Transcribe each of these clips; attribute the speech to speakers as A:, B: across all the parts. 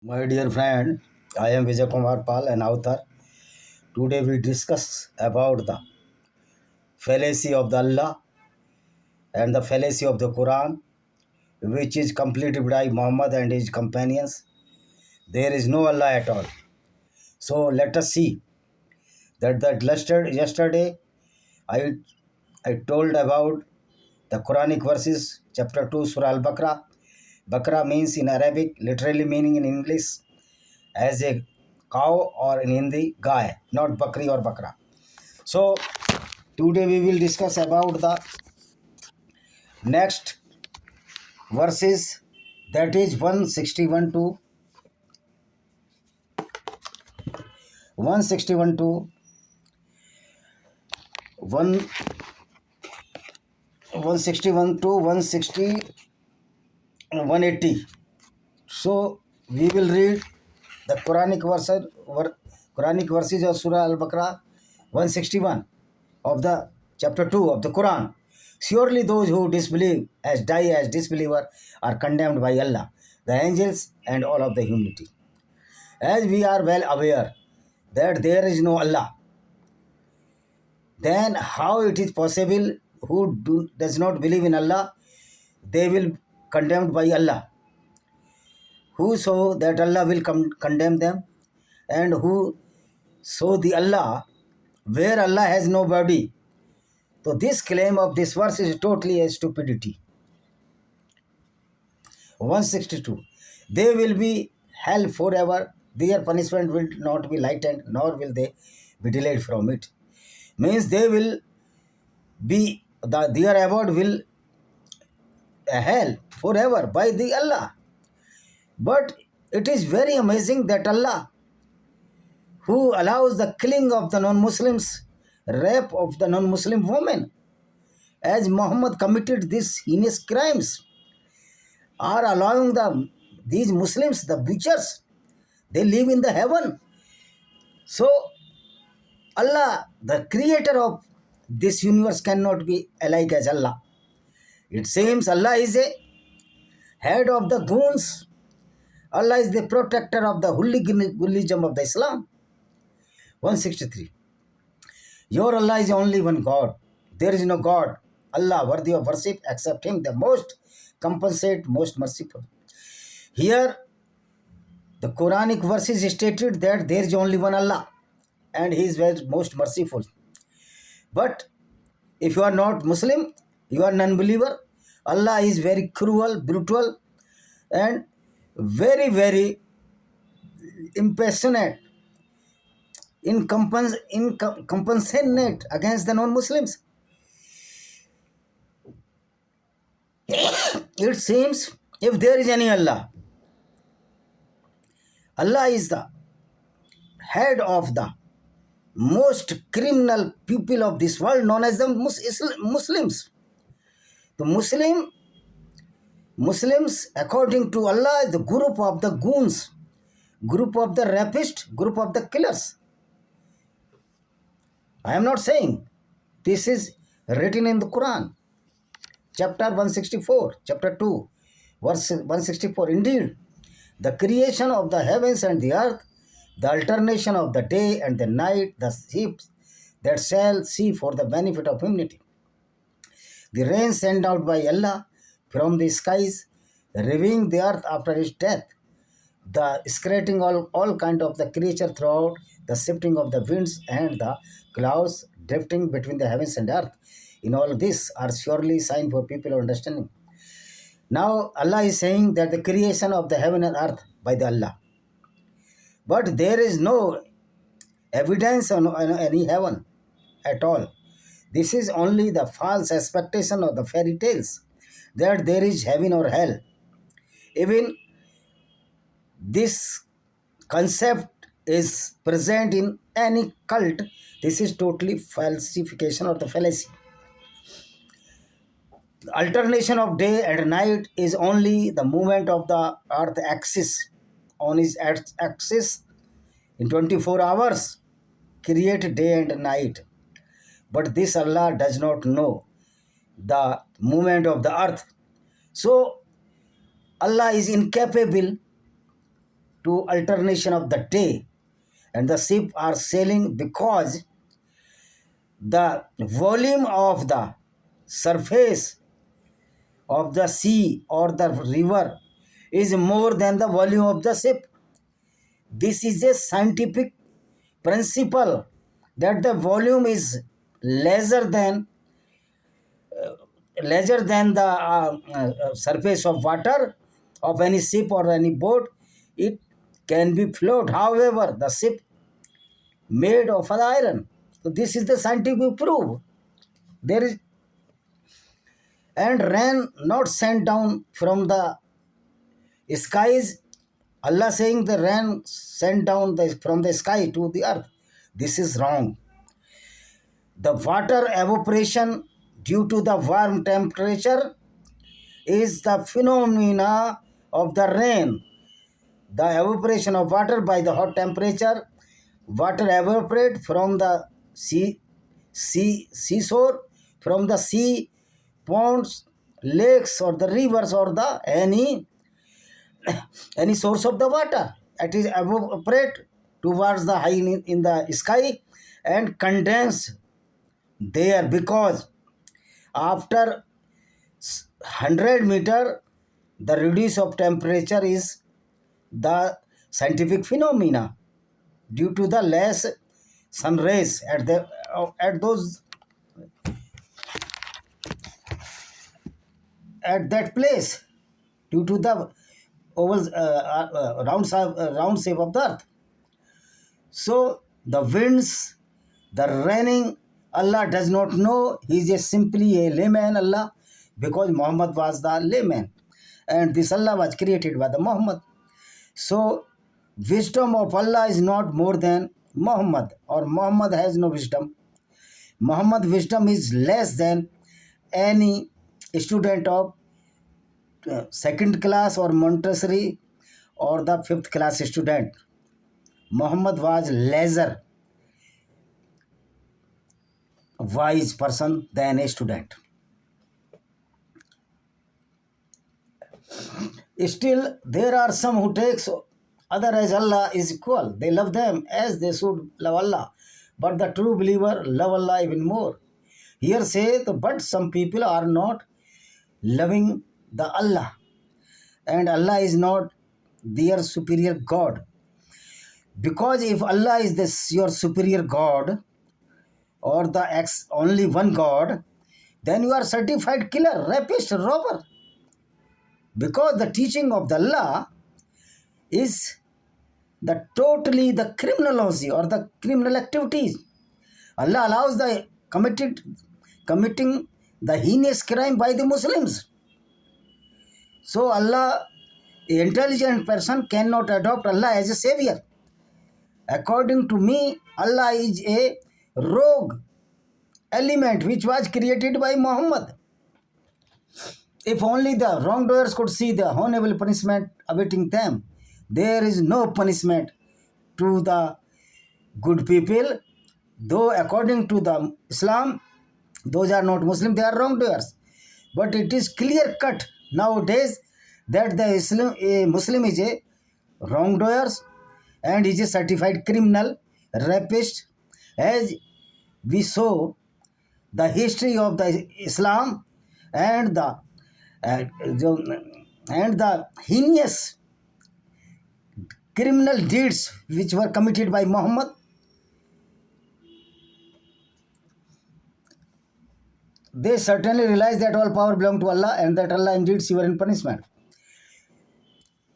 A: My dear friend, I am Vijay Kumar Pal, an author. Today we discuss about the fallacy of the Allah and the fallacy of the Quran, which is completed by Muhammad and his companions. There is no Allah at all. So let us see that yesterday I I told about the Quranic verses, chapter 2, Surah Al-Baqarah. Bakra means in Arabic, literally meaning in English as a cow, or in Hindi, guy, not Bakri or Bakra. So today we will discuss about the next verses, that is 161 to 161 to 1 161 to 180. So we will read the Quranic verses of Surah Al-Baqarah 161 of the chapter 2 of the Quran. Surely those who disbelieve as die as disbeliever are condemned by Allah, the angels, and all of the humanity. As we are well aware that there is no Allah, then how it is possible does not believe in Allah, they will condemned by Allah. Who so that Allah will condemn them, and who so the Allah where Allah has no body. So this claim of this verse is totally a stupidity. 162. They will be hell forever. Their punishment will not be lightened, nor will they be delayed from it. Means they will be, their abode will hell forever by the Allah. But it is very amazing that Allah, who allows the killing of the non-Muslims, rape of the non-Muslim women, as Muhammad committed these heinous crimes, are allowing these Muslims, the butchers, they live in the heaven. So Allah, the creator of this universe, cannot be alike as Allah. It seems Allah is a head of the goons. Allah is the protector of the hooliganism of the Islam. 163. Your Allah is only one God. There is no God, Allah, worthy of worship except Him, the most compassionate, most merciful. Here, the Quranic verses stated that there is only one Allah, and He is most merciful. But if you are not Muslim, you are non-believer, Allah is very cruel, brutal, and very, very impassionate, compassionate against the non-Muslims. It seems if there is any Allah, Allah is the head of the most criminal people of this world, known as the Muslims. The Muslims, according to Allah, is the group of the goons, group of the rapists, group of the killers. I am not saying. This is written in the Quran, chapter 164, chapter 2, verse 164. Indeed, the creation of the heavens and the earth, the alternation of the day and the night, the ships that sail sea for the benefit of humanity, the rain sent out by Allah from the skies, reviving the earth after its death, the scatering all kind of the creature throughout, the shifting of the winds and the clouds drifting between the heavens and earth. In all this are surely sign for people understanding. Now Allah is saying that the creation of the heaven and earth by the Allah. But there is no evidence on any heaven at all. This is only the false expectation of the fairy tales that there is heaven or hell. Even this concept is present in any cult. This is totally falsification or the fallacy. The alternation of day and night is only the movement of the earth axis on its axis in 24 hours create day and night. But this Allah does not know the movement of the earth. So Allah is incapable to alternation of the day, and the ship are sailing because the volume of the surface of the sea or the river is more than the volume of the ship. This is a scientific principle that the volume is lesser than the surface of water of any ship or any boat. It can be float. However, the ship made of iron. So this is the scientific proof. There is and rain not sent down from the skies. Allah saying the rain sent down from the sky to the earth. This is wrong. The water evaporation due to the warm temperature is the phenomena of the rain. The evaporation of water by the hot temperature, water evaporate from the seashore, from the sea, ponds, lakes, or the rivers, or the any source of the water. It is evaporate towards the high in the sky and condense there, because after 100 meter the reduce of temperature is the scientific phenomena due to the less sun rays at that place, due to the oval round shape of the earth. So the winds, the raining, Allah does not know. He is simply a layman, Allah, because Muhammad was the layman, and this Allah was created by the Muhammad. So wisdom of Allah is not more than Muhammad, or Muhammad has no wisdom. Muhammad wisdom is less than any student of second class or Montessori or the fifth class student. Muhammad was lesser wise person than a student. Still, there are some who takes other as Allah is equal. They love them as they should love Allah. But the true believer love Allah even more. Here saith, but some people are not loving the Allah, and Allah is not their superior God. Because if Allah is your superior God, or the only one God, then you are certified killer, rapist, robber. Because the teaching of the Allah is totally the criminology or the criminal activities. Allah allows the committing the heinous crime by the Muslims. So Allah, an intelligent person, cannot adopt Allah as a savior. According to me, Allah is a rogue element which was created by Muhammad. If only the wrongdoers could see the honorable punishment awaiting them. There is no punishment to the good people, though according to the Islam, those are not Muslim, they are wrongdoers. But it is clear cut nowadays that a Muslim is a wrongdoers and is a certified criminal, rapist, as we saw the history of the Islam and the heinous criminal deeds which were committed by Muhammad. They certainly realized that all power belongs to Allah and that Allah indeed severe in punishment.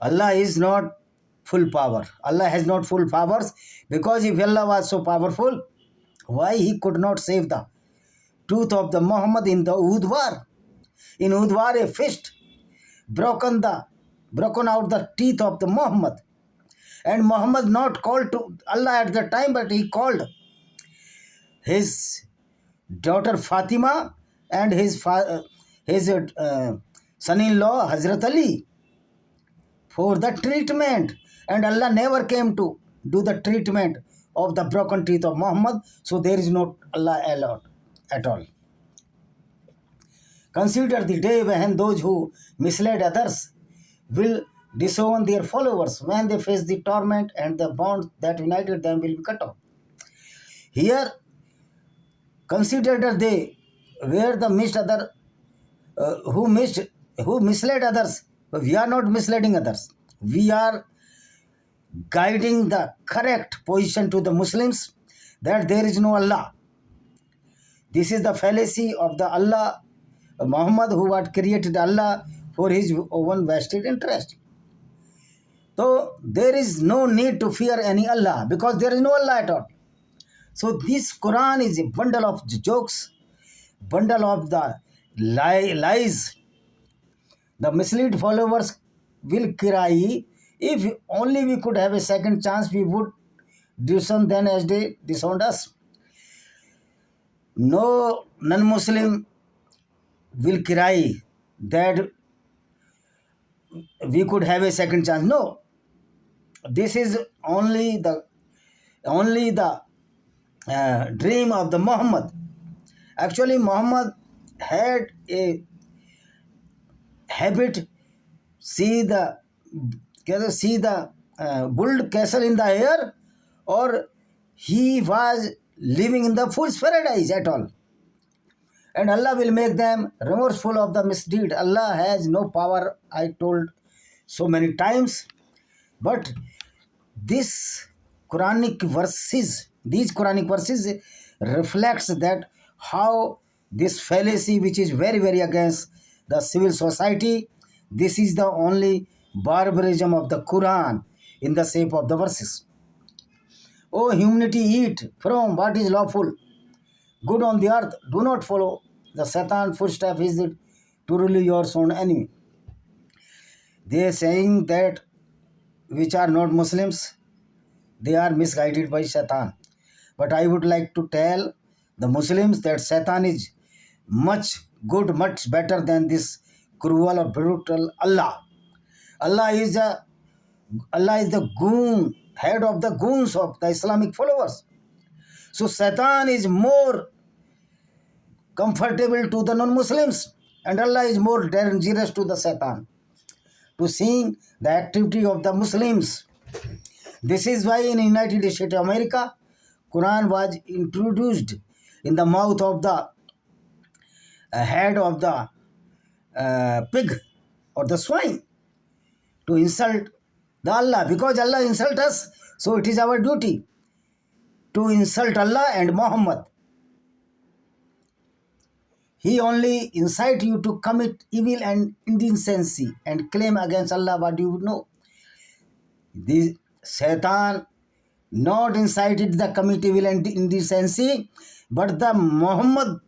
A: Allah is not full power. Allah has not full powers, because if Allah was so powerful, why he could not save the tooth of the Muhammad in the Uhud war? In Uhud war, a fist broken out the teeth of the Muhammad, and Muhammad not called to Allah at the time, but he called his daughter Fatima and his son-in-law Hazrat Ali for the treatment, and Allah never came to do the treatment of the broken teeth of Muhammad. So there is no Allah allowed at all. Consider the day when those who misled others will disown their followers when they face the torment, and the bonds that united them will be cut off. Here, consider that they were the missed other who missed who misled others. We are not misleading others. We are guiding the correct position to the Muslims that there is no Allah. This is the fallacy of the Allah Muhammad, who had created Allah for his own vested interest. So there is no need to fear any Allah because there is no Allah at all. So this Quran is a bundle of jokes, bundle of the lies. The mislead followers will cry, if only we could have a second chance, we would disown them as they disowned us. No non-Muslim will cry that we could have a second chance. No, this is only the dream of the Muhammad. Actually, Muhammad had a habit, see the bulled castle in the air, or he was living in the fool's paradise at all. And Allah will make them remorseful of the misdeed. Allah has no power, I told so many times. But these Quranic verses reflects that how this fallacy, which is very, very against the civil society, this is the only barbarism of the Quran in the shape of the verses. O humanity, eat from what is lawful, good on the earth. Do not follow the Satan footstep. Is it truly your own enemy? They are saying that which are not Muslims, they are misguided by Satan. But I would like to tell the Muslims that Satan is much good, much better than this cruel or brutal Allah. Allah is the goon, head of the goons of the Islamic followers. So Satan is more comfortable to the non-Muslims, and Allah is more dangerous to the Satan, to seeing the activity of the Muslims. This is why in United States of America, Quran was introduced in the mouth of the head of the pig or the swine to insult the Allah, because Allah insult us, so it is our duty to insult Allah and Muhammad. He only incite you to commit evil and indecency and claim against Allah what you know. This Satan not incited the commit evil and indecency, but the Muhammad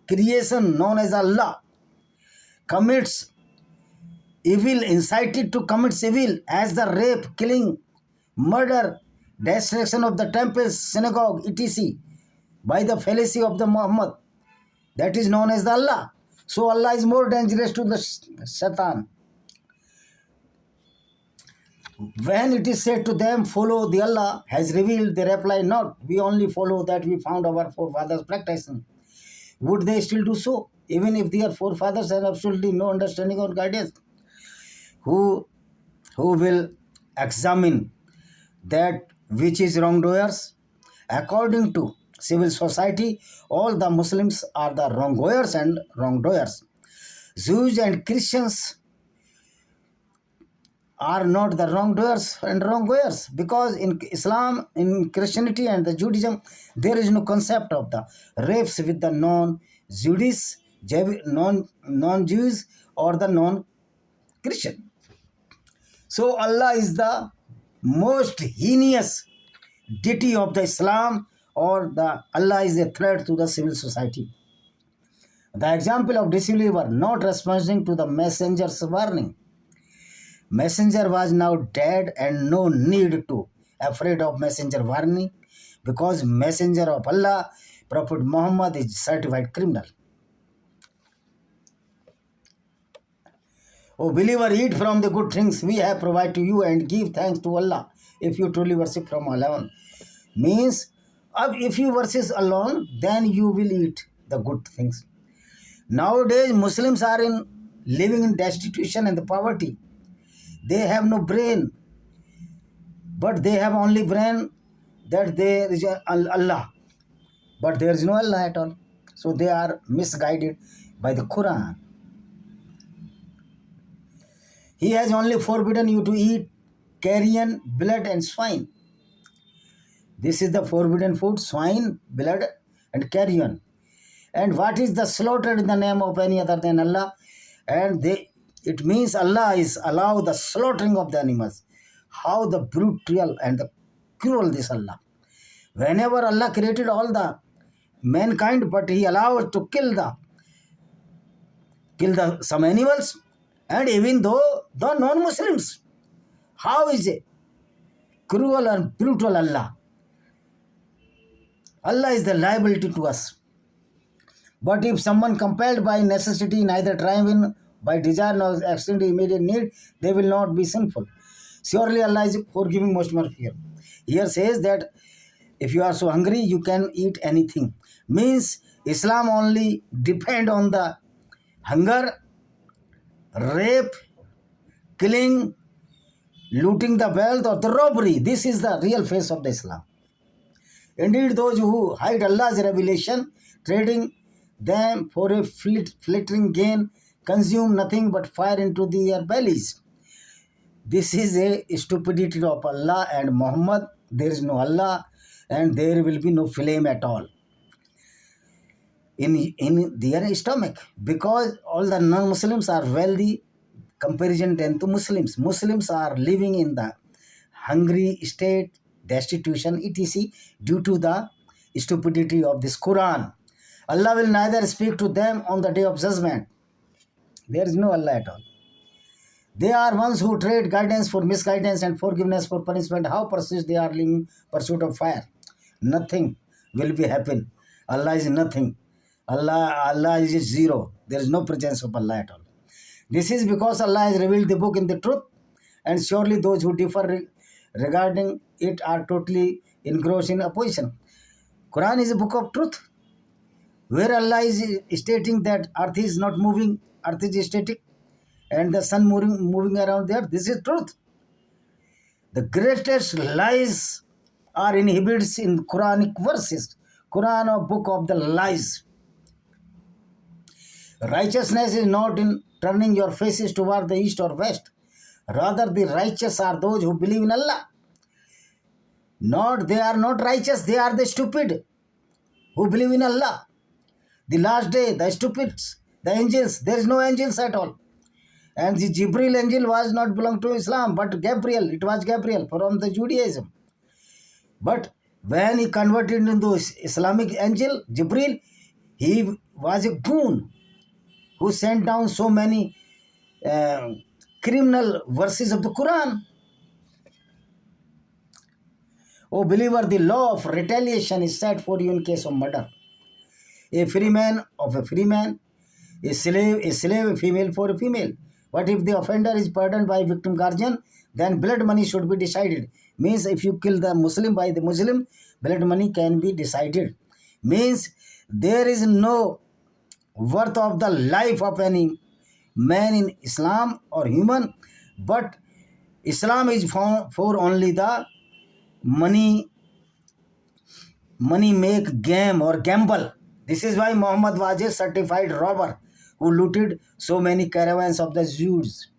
A: creation known as Allah commits evil, incited to commit evil, as the rape, killing, murder, destruction of the temples, synagogue, etc. by the fallacy of the Muhammad. That is known as the Allah. So Allah is more dangerous to the Satan. When it is said to them, follow the Allah has revealed, they reply not. We only follow that we found our forefathers practicing. Would they still do so, even if their forefathers have absolutely no understanding or guidance? Who will examine that which is wrongdoers? According to civil society, all the Muslims are the wronggoers and wrongdoers. Jews and Christians are not the wrongdoers and wronggoers, because in Islam, in Christianity and the Judaism, there is no concept of the rapes with the non-Jews, non-Jews or the non-Christian. So Allah is the most heinous deity of the Islam, or the Allah is a threat to the civil society. The example of disbeliever not responding to the messenger's warning. Messenger was now dead and no need to afraid of messenger warning, because messenger of Allah, Prophet Muhammad, is certified criminal. O believer, eat from the good things we have provided to you and give thanks to Allah if you truly worship from alone. Means, if you worship alone, then you will eat the good things. Nowadays, Muslims are living in destitution and poverty. They have no brain, but they have only brain that there is Allah, but there is no Allah at all. So they are misguided by the Quran. He has only forbidden you to eat carrion, blood, and swine. This is the forbidden food: swine, blood, and carrion. And what is the slaughtered in the name of any other than Allah? And it means Allah is allow the slaughtering of the animals. How the brutal and the cruel this Allah. Whenever Allah created all the mankind, but He allowed to kill some animals, and even though the non-Muslims. How is it cruel and brutal Allah? Allah is the liability to us. But if someone compelled by necessity, neither driven by desire nor extended immediate need, they will not be sinful. Surely Allah is forgiving, most merciful. Here says that if you are so hungry, you can eat anything. Means Islam only depend on the hunger, rape, killing, looting the wealth, or the robbery. This is the real face of the Islam. Indeed, those who hide Allah's revelation, trading them for a flittering gain, consume nothing but fire into their bellies. This is a stupidity of Allah and Muhammad. There is no Allah and there will be no flame at all in their stomach, because all the non-Muslims are wealthy comparison to Muslims. Muslims are living in the hungry state, destitution, etc. due to the stupidity of this Quran. Allah will neither speak to them on the day of judgment. There is no Allah at all. They are ones who trade guidance for misguidance and forgiveness for punishment. How persist they are in pursuit of fire? Nothing will be happen. Allah is nothing. Allah is zero. There is no presence of Allah at all. This is because Allah has revealed the book in the truth, and surely those who differ regarding it are totally engrossed in opposition. Quran is a book of truth, where Allah is stating that earth is not moving, earth is static, and the sun moving around there. This is truth. The greatest lies are inhibited in Quranic verses. Quran, a book of the lies. Righteousness is not in turning your faces toward the east or west. Rather, the righteous are those who believe in Allah. They are not righteous, they are the stupid who believe in Allah. The last day, the stupids, the angels, there is no angels at all. And the Jibril angel was not belong to Islam, but Gabriel, it was Gabriel from the Judaism. But when he converted into Islamic angel, Jibril, he was a goon who sent down so many criminal verses of the Quran. O believer, the law of retaliation is set for you in case of murder. A free man of a free man, a slave, a female for a female. But if the offender is pardoned by victim guardian, then blood money should be decided. Means if you kill the Muslim by the Muslim, blood money can be decided. Means there is no worth of the life of any man in Islam or human, but Islam is for only the money make game or gamble. This is why Muhammad was a certified robber who looted so many caravans of the Jews.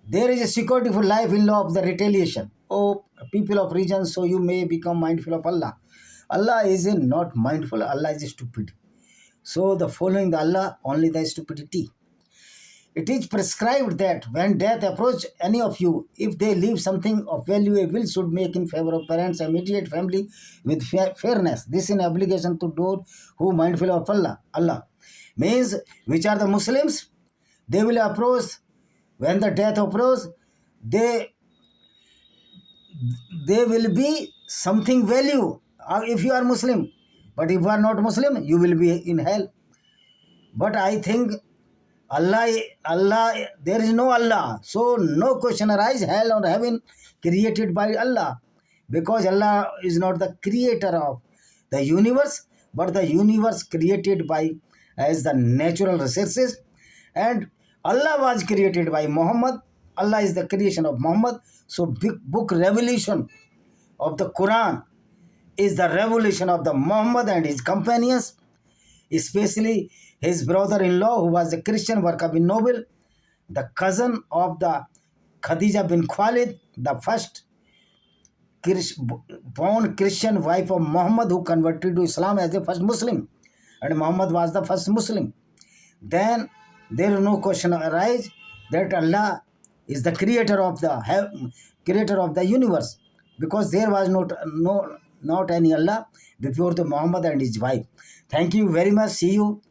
A: There is a security for life in law of the retaliation. O people of region, so you may become mindful of Allah. Allah is not mindful, Allah is stupid. So the following the Allah, only the stupidity. It is prescribed that when death approach any of you, if they leave something of value, a will should make in favor of parents, immediate family with fairness. This is an obligation to those who mindful of Allah. Means, which are the Muslims? They will approach, when the death approach, they will be something value. If you are Muslim, but if you are not Muslim, you will be in hell. But I think Allah, there is no Allah. So no question arises, hell or heaven created by Allah. Because Allah is not the creator of the universe, but the universe created by as the natural resources. And Allah was created by Muhammad. Allah is the creation of Muhammad. So book revelation of the Quran is the revelation of the Muhammad and his companions, especially his brother-in-law who was a Christian, Warqa bin Noble, the cousin of the Khadija bin Khalid, the first born Christian wife of Muhammad who converted to Islam as the first Muslim, and Muhammad was the first Muslim. Then there is no question arise that Allah is the creator of the universe, because there was not any Allah before the Muhammad and his wife. Thank you very much. See you.